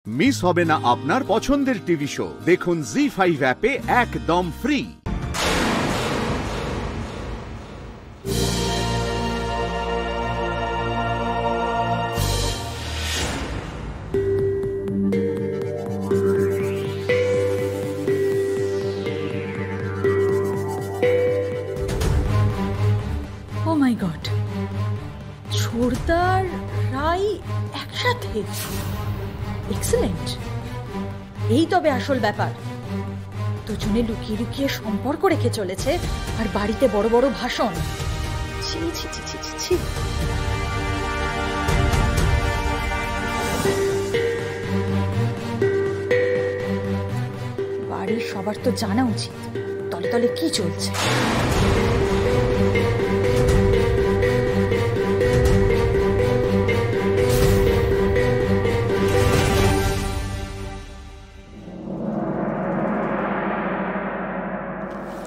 Miss হবে না আপনার পছন্দের টিভি শো। দেখুন জি5 অ্যাপে একদম ফ্রি। ও মাই গড, ছোড়দার রাই একসাথে, এক্সেলেন্ট। এই তবে আসল ব্যাপার, দুজনে লুকিয়ে লুকিয়ে সম্পর্ক রেখে চলেছে আর বাড়িতে বড় বড় ভাষণ। ছি ছি ছি ছি ছি ছি। বাড়ির সবার তো জানা উচিত তলে তলে কি চলছে।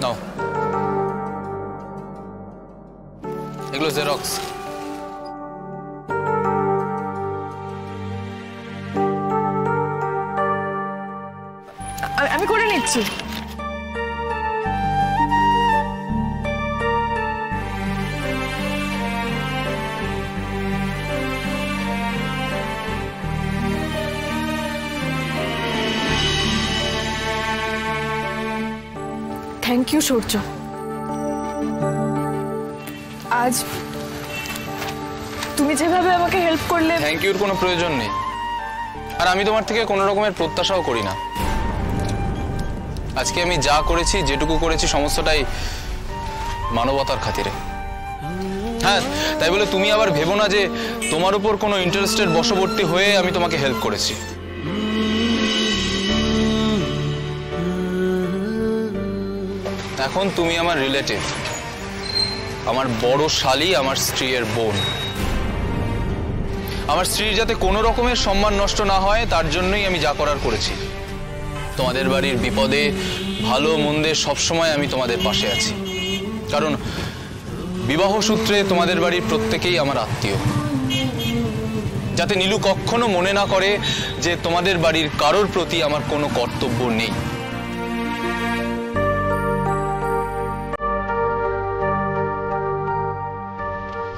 নাও, এগুলো জেরক্স। আমি করে নিচ্ছি। থ্যাংক ইউ সূর্য। আজ তুমি যেভাবে আমাকে হেল্প করলে। থ্যাংক ইউর কোনো প্রয়োজন নেই, আর আমি তোমার থেকে কোনো রকমের প্রত্যাশাও করি না। আজকে আমি যা করেছি, যেটুকু করেছি, সমস্তটাই মানবতার খাতিরে। হ্যাঁ, তাই বলে তুমি আবার ভেবো না যে তোমার উপর কোনো ইন্টারেস্টের বশবর্তী হয়ে আমি তোমাকে হেল্প করেছি। এখন তুমি আমার রিলেটিভ, আমার বড় শালী, আমার স্ত্রীর বোন। আমার স্ত্রীর যাতে কোনো রকমের সম্মান নষ্ট না হয় তার জন্যই আমি যা করার করেছি। তোমাদের বাড়ির বিপদে ভালো মন্দে সবসময় আমি তোমাদের পাশে আছি, কারণ বিবাহ সূত্রে তোমাদের বাড়ির প্রত্যেকেই আমার আত্মীয়। যাতে নীলু কখনো মনে না করে যে তোমাদের বাড়ির কারোর প্রতি আমার কোনো কর্তব্য নেই।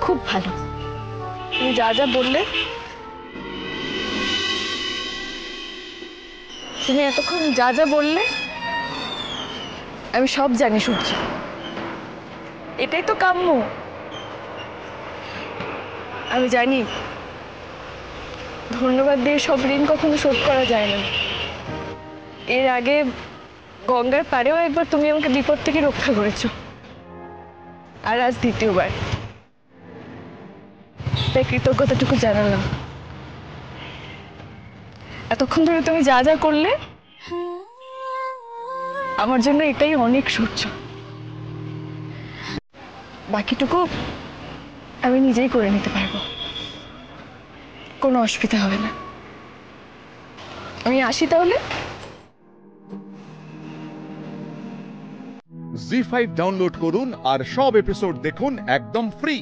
খুব ভালো, তুমি যা যা বললে, তুমি এতক্ষণ যা যা বললে আমি সব জানি সূর্য। এটাই তো কাম্য। আমি জানি ধন্যবাদ দিয়ে সব ঋণ কখনো শোধ করা যায় না। এর আগে গঙ্গার পাড়েও একবার তুমি আমাকে বিপদ থেকে রক্ষা করেছো, আর আজ দ্বিতীয়বার। তাই কৃতজ্ঞতাটুকু জানালাম। এতক্ষণ ধরে তুমি যা যা করলে আমার জন্য এটাই অনেক সূর্য। বাকিটুকু আমি নিজেই করে নিতে পারবো, কোনো অসুবিধা হবে না। আমি আসি তাহলে। জি5 ডাউনলোড করুন আর সব এপিসোড দেখুন একদম ফ্রি।